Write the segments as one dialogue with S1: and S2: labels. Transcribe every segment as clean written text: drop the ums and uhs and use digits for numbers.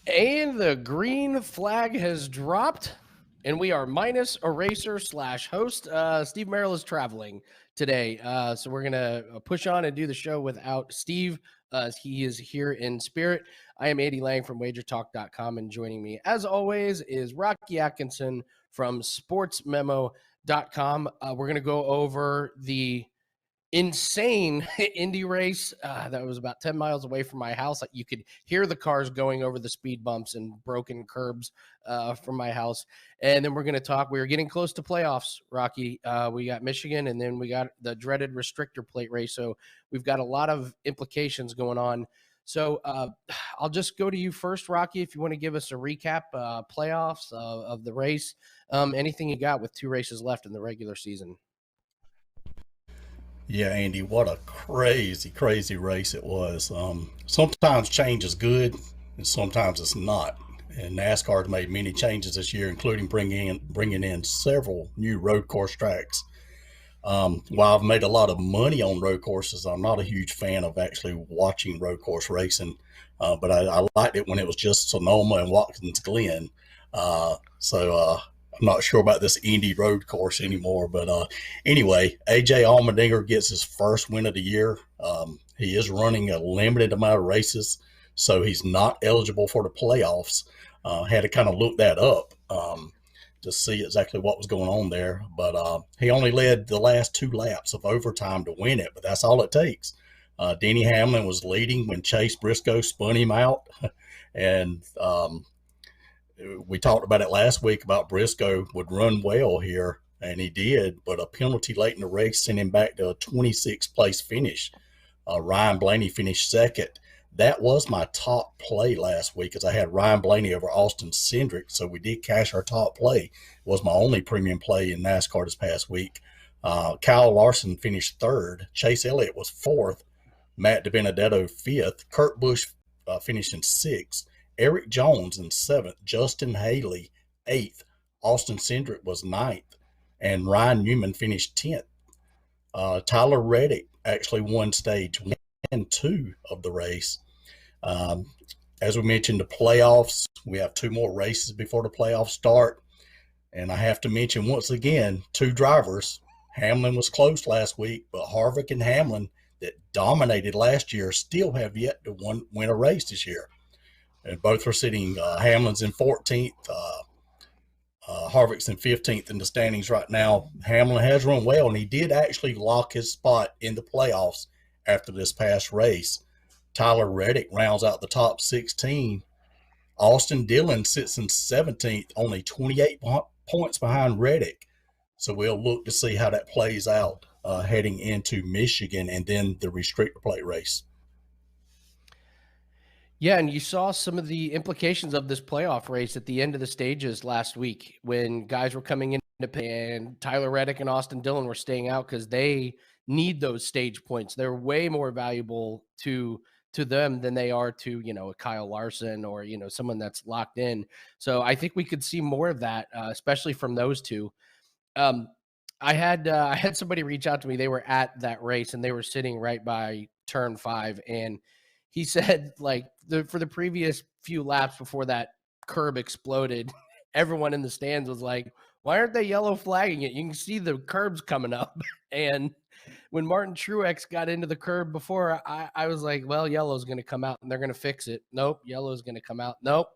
S1: And the green flag has dropped, and we are minus eraser / host. Steve Merrill is traveling today, so we're gonna push on and do the show without Steve. He is here in spirit. I am Andy Lang from WagerTalk.com, and joining me, as always, is Rocky Atkinson from SportsMemo.com. We're gonna go over the insane Indy race that was about 10 miles away from my house. You could hear the cars going over the speed bumps and broken curbs from my house. And then we're going to talk. We're getting close to playoffs, Rocky. We got Michigan, and then we got the dreaded restrictor plate race. So we've got a lot of implications going on. So I'll just go to you first, Rocky, if you want to give us a recap playoffs of the race. Anything you got with 2 races left in the regular season.
S2: Yeah, Andy, what a crazy, crazy race it was. Sometimes change is good, and sometimes it's not. And NASCAR's made many changes this year, including bringing in several new road course tracks. While I've made a lot of money on road courses, I'm not a huge fan of actually watching road course racing. But I liked it when it was just Sonoma and Watkins Glen. So I'm not sure about this Indy road course anymore. But anyway, AJ Allmendinger gets his first win of the year. He is running a limited amount of races, so he's not eligible for the playoffs. Had to kind of look that up to see exactly what was going on there. But he only led the last 2 laps of overtime to win it, but that's all it takes. Denny Hamlin was leading when Chase Briscoe spun him out. And we talked about it last week about Briscoe would run well here, and he did, but a penalty late in the race sent him back to a 26th place finish. Ryan Blaney finished second. That was my top play last week, as I had Ryan Blaney over Austin Cindric, so we did cash our top play. It was my only premium play in NASCAR this past week. Kyle Larson finished third. Chase Elliott was fourth. Matt DiBenedetto fifth. Kurt Busch finished in sixth. Eric Jones in seventh. Justin Haley eighth. Austin Cindric was ninth. And Ryan Newman finished 10th. Tyler Reddick actually won stage 1 and 2 of the race. As we mentioned, the playoffs, we have 2 more races before the playoffs start. And I have to mention once again, 2 drivers. Hamlin was close last week, but Harvick and Hamlin, that dominated last year, still have yet to win a race this year. And both are sitting, Hamlin's in 14th, Harvick's in 15th in the standings right now. Hamlin has run well, and he did actually lock his spot in the playoffs after this past race. Tyler Reddick rounds out the top 16. Austin Dillon sits in 17th, only 28 points behind Reddick. So we'll look to see how that plays out heading into Michigan and then the restrictor plate race.
S1: Yeah, and you saw some of the implications of this playoff race at the end of the stages last week when guys were coming in and Tyler Reddick and Austin Dillon were staying out because they need those stage points. They're way more valuable to them than they are to, a Kyle Larson or, someone that's locked in. So I think we could see more of that, especially from those two. I had somebody reach out to me. They were at that race and they were sitting right by turn 5, and he said, like, for the previous few laps before that curb exploded, everyone in the stands was like, why aren't they yellow flagging it? You can see the curbs coming up. And when Martin Truex got into the curb before, I was like, well, yellow's going to come out and they're going to fix it. Nope, yellow's going to come out. Nope.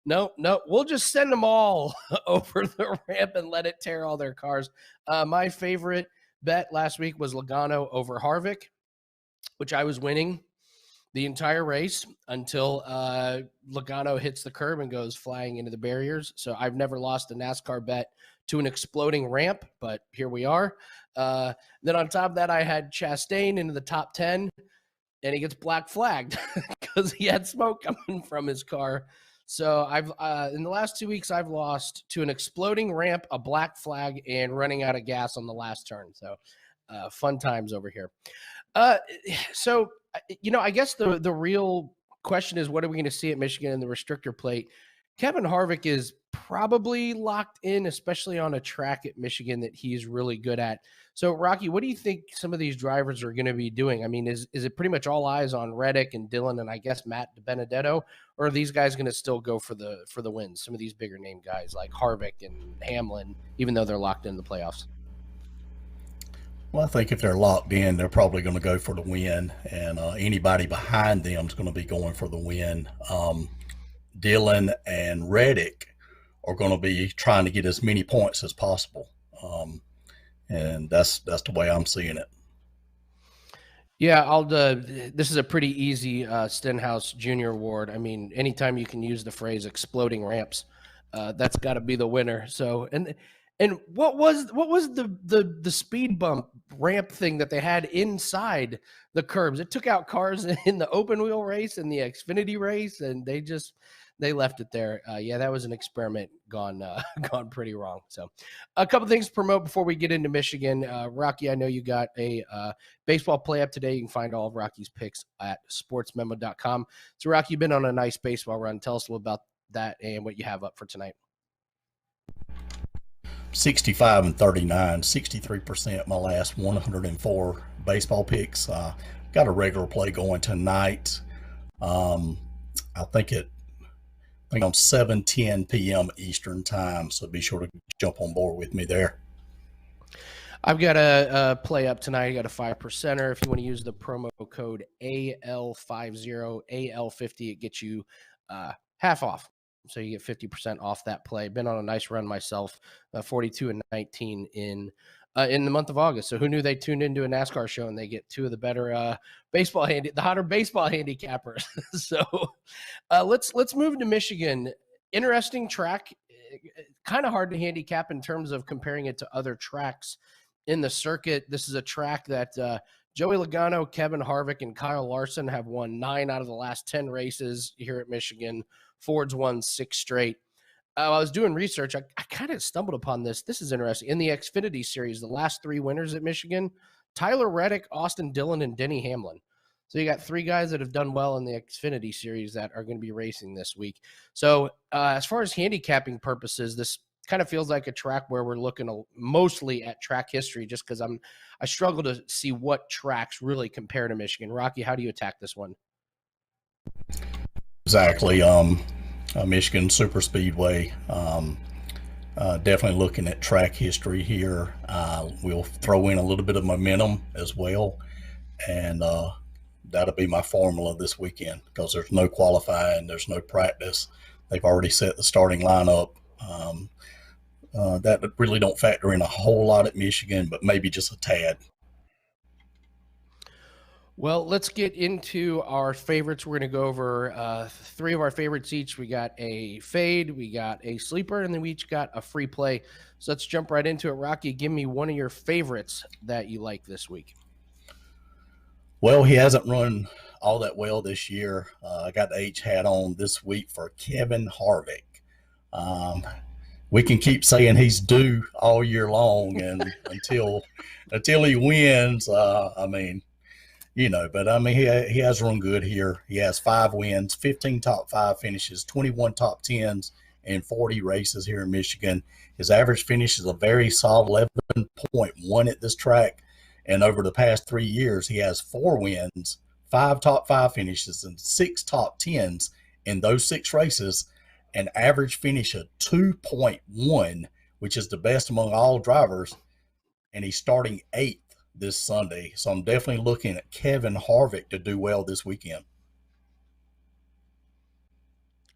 S1: We'll just send them all over the ramp and let it tear all their cars. My favorite bet last week was Logano over Harvick, which I was winning the entire race until Logano hits the curb and goes flying into the barriers. So I've never lost a NASCAR bet to an exploding ramp, but here we are. Then on top of that, I had Chastain into the top 10, and he gets black flagged because he had smoke coming from his car. So I've in the last 2 weeks, I've lost to an exploding ramp, a black flag, and running out of gas on the last turn. So fun times over here. So I guess the real question is, what are we going to see at Michigan in the restrictor plate? Kevin Harvick is probably locked in, especially on a track at Michigan that he's really good at. So, Rocky, what do you think some of these drivers are going to be doing? I mean, is it pretty much all eyes on Reddick and Dillon and I guess Matt DiBenedetto, or are these guys going to still go for the wins? Some of these bigger name guys like Harvick and Hamlin, even though they're locked in the playoffs.
S2: Well, I think if they're locked in, they're probably going to go for the win, and anybody behind them is going to be going for the win. Dillon and Reddick are going to be trying to get as many points as possible, and that's the way I'm seeing it.
S1: Yeah, this is a pretty easy Stenhouse Jr Award. I mean, anytime you can use the phrase "exploding ramps," that's got to be the winner. So, and what was the speed bump ramp thing that they had inside the curbs? It took out cars in the open wheel race and the Xfinity race, and they left it there. Yeah, that was an experiment gone gone pretty wrong. So, a couple things to promote before we get into Michigan. Rocky, I know you got a baseball play up today. You can find all of Rocky's picks at sportsmemo.com. So, Rocky, you've been on a nice baseball run. Tell us a little about that and what you have up for tonight.
S2: 65 and 39, 63% my last 104 baseball picks. Got a regular play going tonight. I think on 7:10 p.m. Eastern time, so be sure to jump on board with me there.
S1: I've got a play up tonight. I got a 5%er. If you want to use the promo code AL50, AL50, it gets you half off. So you get 50% off that play. Been on a nice run myself, 42 and 19 in the month of August. So who knew they tuned into a NASCAR show and they get two of the better the hotter baseball handicappers. So let's move to Michigan. Interesting track, kind of hard to handicap in terms of comparing it to other tracks in the circuit. This is a track that Joey Logano, Kevin Harvick, and Kyle Larson have won 9 out of the last 10 races here at Michigan. Ford's won 6 straight. I was doing research. I kind of stumbled upon this. This is interesting. In the Xfinity Series, the last 3 winners at Michigan, Tyler Reddick, Austin Dillon, and Denny Hamlin. So you got 3 guys that have done well in the Xfinity Series that are going to be racing this week. So as far as handicapping purposes, this kind of feels like a track where we're looking mostly at track history just because I struggle to see what tracks really compare to Michigan. Rocky, how do you attack this one?
S2: Exactly. Michigan Super Speedway. Definitely looking at track history here. We'll throw in a little bit of momentum as well, and that'll be my formula this weekend because there's no qualifying, there's no practice. They've already set the starting lineup. That really don't factor in a whole lot at Michigan, but maybe just a tad.
S1: Well, let's get into our favorites. We're going to go over 3 of our favorites each. We got a fade, we got a sleeper, and then we each got a free play. So let's jump right into it. Rocky, give me one of your favorites that you like this week.
S2: Well, he hasn't run all that well this year. I got the H hat on this week for Kevin Harvick. We can keep saying he's due all year long, and until he wins, but he has run good here. He has 5 wins, 15 top 5 finishes, 21 top 10s, and 40 races here in Michigan. His average finish is a very solid 11.1 at this track. And over the past 3 years, he has 4 wins, 5 top 5 finishes, and 6 top 10s in those 6 races. An average finish of 2.1, which is the best among all drivers. And he's starting 8th this Sunday. So I'm definitely looking at Kevin Harvick to do well this weekend.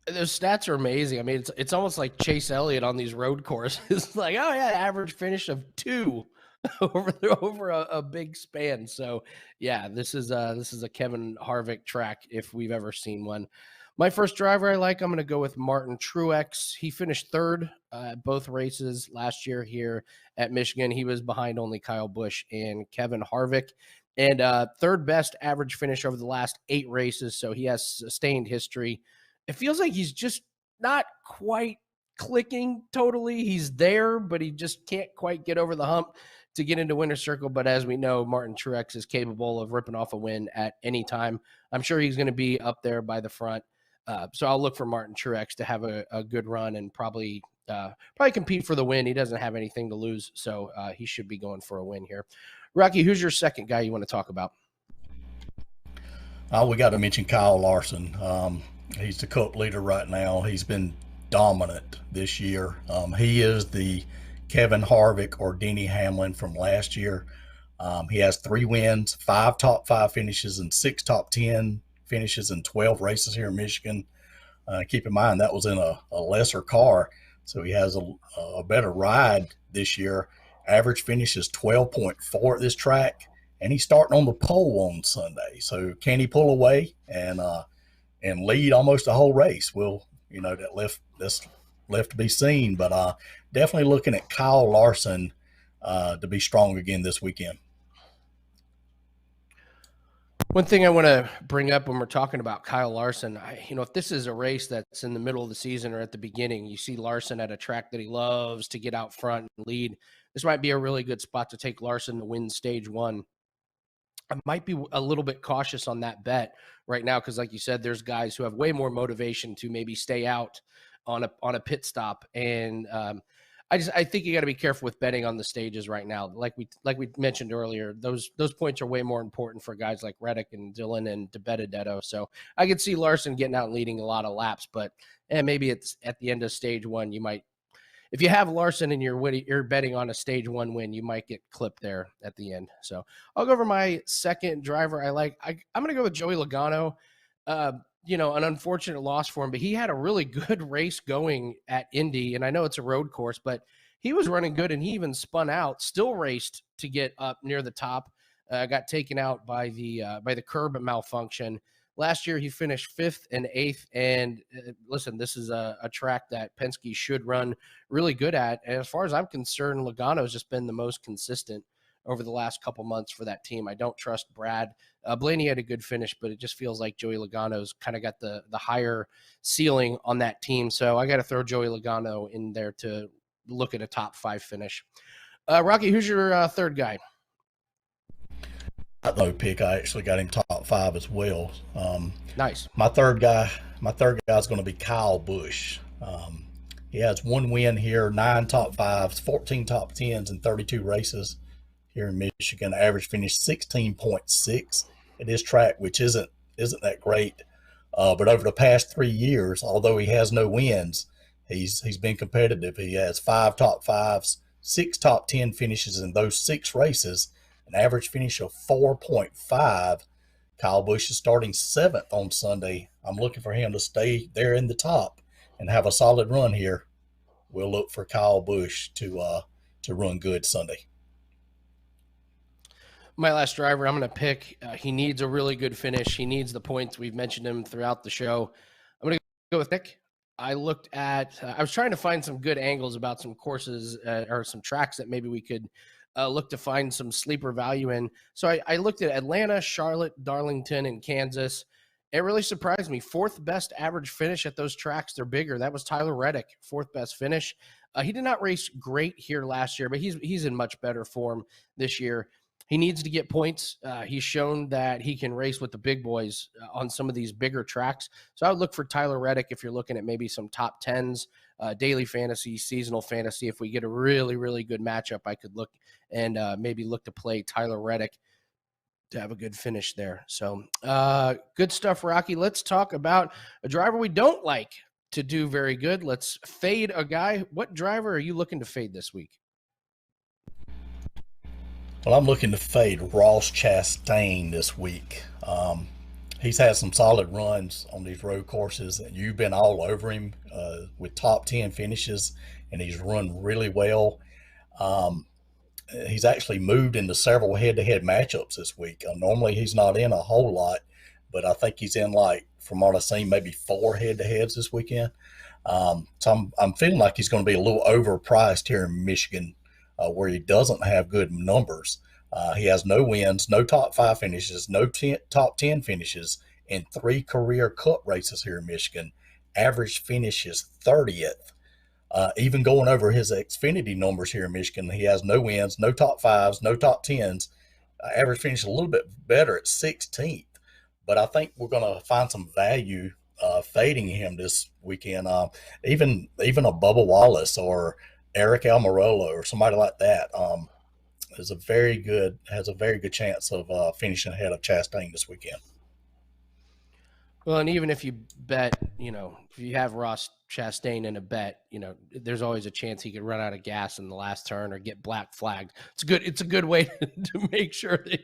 S1: Those stats are amazing. I mean, it's almost like Chase Elliott on these road courses. It's like, oh yeah, average finish of 2 over a big span. So yeah, this is a Kevin Harvick track if we've ever seen one. My first driver I like, I'm going to go with Martin Truex. He finished 3rd at both races last year here at Michigan. He was behind only Kyle Busch and Kevin Harvick. And 3rd best average finish over the last 8 races. So he has sustained history. It feels like he's just not quite clicking totally. He's there, but he just can't quite get over the hump to get into winner's circle. But as we know, Martin Truex is capable of ripping off a win at any time. I'm sure he's going to be up there by the front. So I'll look for Martin Truex to have a good run and probably compete for the win. He doesn't have anything to lose, so he should be going for a win here. Rocky, who's your second guy you want to talk about?
S2: We got to mention Kyle Larson. He's the Cup leader right now. He's been dominant this year. He is the Kevin Harvick or Denny Hamlin from last year. He has 3 wins, 5 top 5 finishes, and 6 top 10 finishes in 12 races here in Michigan. Keep in mind that was in a lesser car, so he has a better ride this year. Average finish is 12.4 at this track, and he's starting on the pole on Sunday. So can he pull away and lead almost the whole race? Well, that's left to be seen, but definitely looking at Kyle Larson to be strong again this weekend.
S1: One thing I want to bring up when we're talking about Kyle Larson, if this is a race that's in the middle of the season or at the beginning, you see Larson at a track that he loves to get out front and lead. This might be a really good spot to take Larson to win stage 1. I might be a little bit cautious on that bet right now because, like you said, there's guys who have way more motivation to maybe stay out on a pit stop, and I think you got to be careful with betting on the stages right now. Like we mentioned earlier, those points are way more important for guys like Reddick and Dillon and DeBenedetto. So I could see Larson getting out and leading a lot of laps, but maybe it's at the end of stage 1, you might. If you have Larson and you're betting on a stage 1 win, you might get clipped there at the end. So I'll go over my second driver I like. I'm going to go with Joey Logano. An unfortunate loss for him, but he had a really good race going at Indy, and I know it's a road course, but he was running good, and he even spun out, still raced to get up near the top. Got taken out by the curb malfunction. Last year, he finished 5th and 8th. And listen, this is a track that Penske should run really good at. And as far as I'm concerned, Logano has just been the most consistent over the last couple months for that team. I don't trust Brad. Blaney had a good finish, but it just feels like Joey Logano's kind of got the higher ceiling on that team. So I got to throw Joey Logano in there to look at a top 5 finish. Rocky, who's your third guy?
S2: No pick. I actually got him top 5 as well.
S1: Nice.
S2: My third guy is going to be Kyle Busch. He has 1 win here, 9 top 5s, 14 top 10s, and 32 races here in Michigan. Average finish 16.6 at this track, which isn't that great. But over the past 3 years, although he has no wins, he's been competitive. He has 5 top 5s, 6 top 10 finishes in those 6 races. An average finish of 4.5. Kyle Busch is starting 7th on Sunday. I'm looking for him to stay there in the top and have a solid run here. We'll look for Kyle Busch to run good Sunday.
S1: My last driver I'm going to pick, he needs a really good finish. He needs the points. We've mentioned him throughout the show. I'm going to go with Nick. I looked at I was trying to find some good angles about some courses or some tracks that maybe we could look to find some sleeper value in. So I looked at Atlanta, Charlotte, Darlington, and Kansas. It really surprised me. 4th best average finish at those tracks. They're bigger. That was Tyler Reddick, 4th best finish. He did not race great here last year, but he's in much better form this year. He needs to get points. He's shown that he can race with the big boys on some of these bigger tracks. So I would look for Tyler Reddick if you're looking at maybe some top 10s, daily fantasy, seasonal fantasy. If we get a really, really good matchup, I could look and maybe look to play Tyler Reddick to have a good finish there. So good stuff, Rocky. Let's talk about a driver we don't like to do very good. Let's fade a guy. What driver are you looking to fade this week?
S2: Well, I'm looking to fade Ross Chastain this week. He's had some solid runs on these road courses, and you've been all over him with top 10 finishes, and he's run really well. He's actually moved into several head-to-head matchups this week. Normally, he's not in a whole lot, but I think he's in, like, from what I've seen, maybe 4 head-to-heads this weekend. So I'm feeling like he's going to be a little overpriced here in Michigan, where he doesn't have good numbers. He has no wins, no top 5 finishes, no top 10 finishes in 3 career Cup races here in Michigan. Average finish is 30th. Even going over his Xfinity numbers here in Michigan, he has no wins, no top 5s, no top 10s. Average finish a little bit better at 16th. But I think we're going to find some value fading him this weekend. Even a Bubba Wallace or Eric Almirola or somebody like that has a very good chance of finishing ahead of Chastain this weekend.
S1: Well, and even if you bet, if you have Ross Chastain in a bet, there's always a chance he could run out of gas in the last turn or get black flagged. It's a good way to make sure that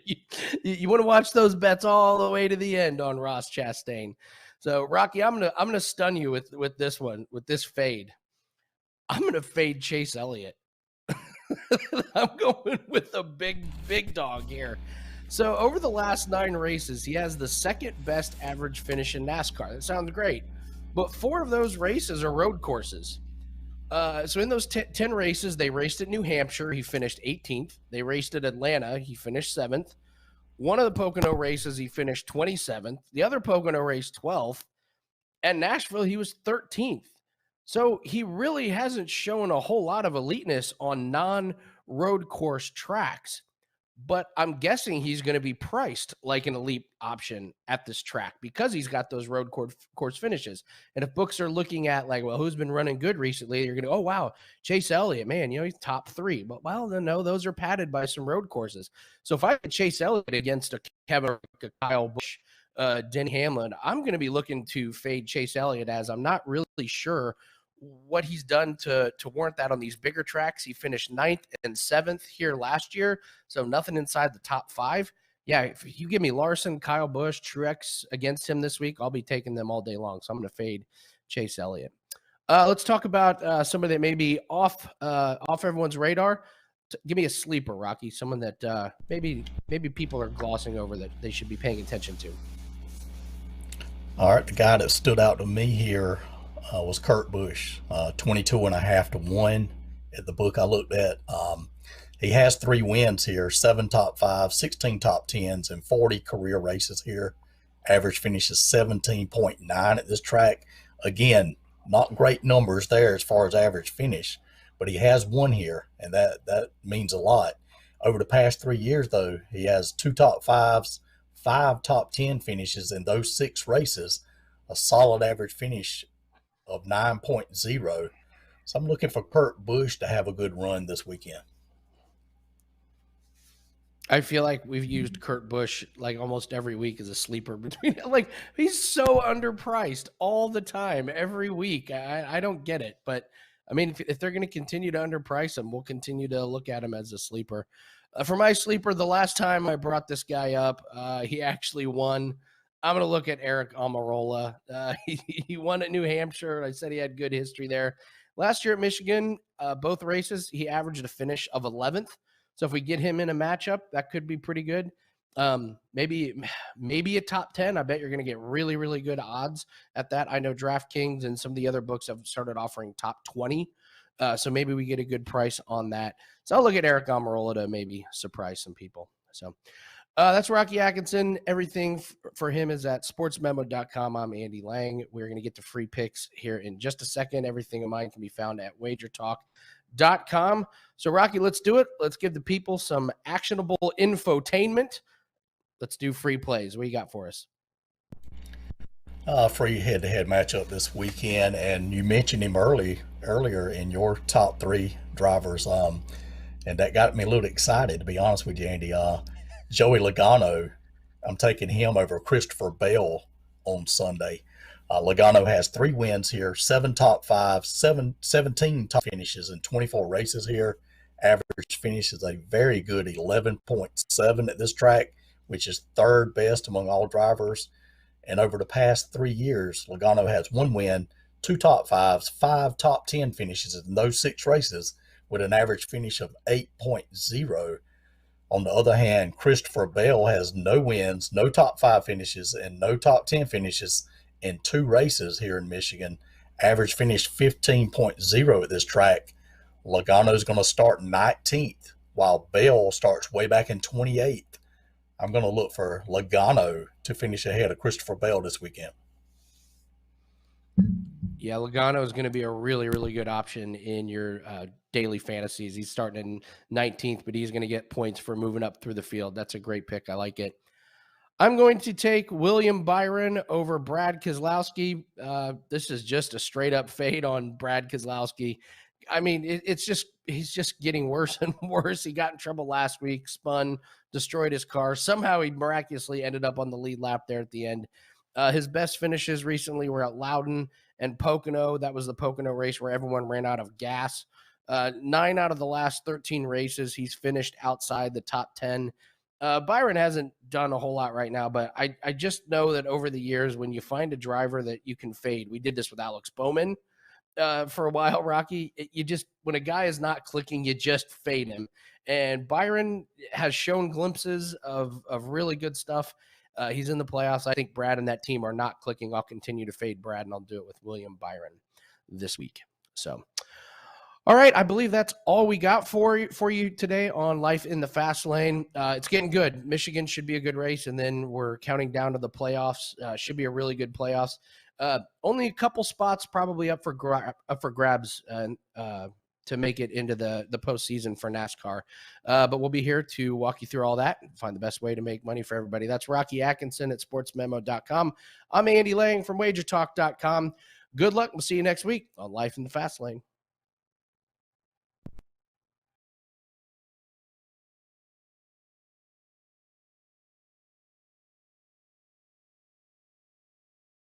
S1: you want to watch those bets all the way to the end on Ross Chastain. So, Rocky, I'm gonna stun you with this one, with this fade. I'm gonna fade Chase Elliott. I'm going with a big dog here. So over the last 9 races, he has the second best average finish in NASCAR. That sounds great. But 4 of those races are road courses. So in those 10 races, they raced at New Hampshire. He finished 18th. They raced at Atlanta. He finished 7th. One of the Pocono races, he finished 27th. The other Pocono race, 12th. At Nashville, he was 13th. So he really hasn't shown a whole lot of eliteness on non-road course tracks. But I'm guessing he's going to be priced like an elite option at this track because he's got those road course finishes. And if books are looking at like, well, who's been running good recently, you're going to, oh, wow, Chase Elliott, man, he's top 3. But, well, no, those are padded by some road courses. So if I could Chase Elliott against a Kevin, a Kyle Busch, Denny Hamlin, I'm going to be looking to fade Chase Elliott, as I'm not really sure what he's done to warrant that on these bigger tracks. He finished 9th and 7th here last year, so nothing inside the top 5. Yeah, if you give me Larson, Kyle Busch, Truex against him this week, I'll be taking them all day long. So I'm going to fade Chase Elliott. Let's talk about somebody that may be off everyone's radar. Give me a sleeper, Rocky. Someone that maybe people are glossing over that they should be paying attention to.
S2: All right, the guy that stood out to me here was Kurt Busch, 22.5 to 1 at the book I looked at. He has 3 wins here, 7 top 5, 16 top 10s, and 40 career races here. Average finish is 17.9 at this track. Again, not great numbers there as far as average finish, but he has won here, and that means a lot. Over the past 3 years, though, he has 2 top 5s, 5 top 10 finishes in those 6 races, a solid average finish of 9.0. So I'm looking for Kurt Busch to have a good run this weekend.
S1: I feel like we've used Kurt Busch like almost every week as a sleeper between, like, he's so underpriced all the time, every week. I don't get it, but I mean, if they're going to continue to underprice him, we'll continue to look at him as a sleeper. For my sleeper, the last time I brought this guy up, he actually won. I'm going to look at Eric Almirola. He won at New Hampshire. I said he had good history there. Last year at Michigan, both races, he averaged a finish of 11th. So if we get him in a matchup, that could be pretty good. Maybe a top 10. I bet you're going to get really, really good odds at that. I know DraftKings and some of the other books have started offering top 20. So maybe we get a good price on that. So I'll look at Eric Almirola to maybe surprise some people. So that's Rocky Atkinson. Everything for him is at sportsmemo.com. I'm Andy Lang. We're going to get to free picks here in just a second. Everything of mine can be found at WagerTalk.com. So, Rocky, let's do it. Let's give the people some actionable infotainment. Let's do free plays. What do you got for us?
S2: Free head-to-head matchup this weekend, and you mentioned him earlier in your top 3 drivers, and that got me a little excited, to be honest with you, Andy. Joey Logano, I'm taking him over Christopher Bell on Sunday. Logano has 3 wins here, 7 top 5, 17 top finishes in 24 races here. Average finish is a very good 11.7 at this track, which is 3rd best among all drivers. And over the past 3 years, Logano has 1 win, 2 top 5s, 5 top 10 finishes in those 6 races with an average finish of 8.0. On the other hand, Christopher Bell has no wins, no top 5 finishes, and no top 10 finishes in 2 races here in Michigan. Average finish 15.0 at this track. Logano's going to start 19th, while Bell starts way back in 28th. I'm going to look for Logano to finish ahead of Christopher Bell this weekend.
S1: Yeah, Logano is going to be a really, really good option in your daily fantasies. He's starting in 19th, but he's going to get points for moving up through the field. That's a great pick. I like it. I'm going to take William Byron over Brad Keselowski. This is just a straight up fade on Brad Keselowski. I mean, he's just getting worse and worse. He got in trouble last week, spun, destroyed his car. Somehow he miraculously ended up on the lead lap there at the end. His best finishes recently were at Loudon and Pocono. That was the Pocono race where everyone ran out of gas. 9 out of the last 13 races, he's finished outside the top 10. Byron hasn't done a whole lot right now, but I just know that over the years, when you find a driver that you can fade, we did this with Alex Bowman for a while, Rocky. When a guy is not clicking, you just fade him. And Byron has shown glimpses of really good stuff. He's in the playoffs. I think Brad and that team are not clicking. I'll continue to fade Brad, and I'll do it with William Byron this week. So, all right, I believe that's all we got for you today on Life in the Fast Lane. It's getting good. Michigan should be a good race, and then we're counting down to the playoffs. Should be a really good playoffs. Only a couple spots probably up for grabs to make it into the postseason for NASCAR. But we'll be here to walk you through all that and find the best way to make money for everybody. That's Rocky Atkinson at sportsmemo.com. I'm Andy Lang from WagerTalk.com. Good luck. We'll see you next week on Life in the Fast Lane.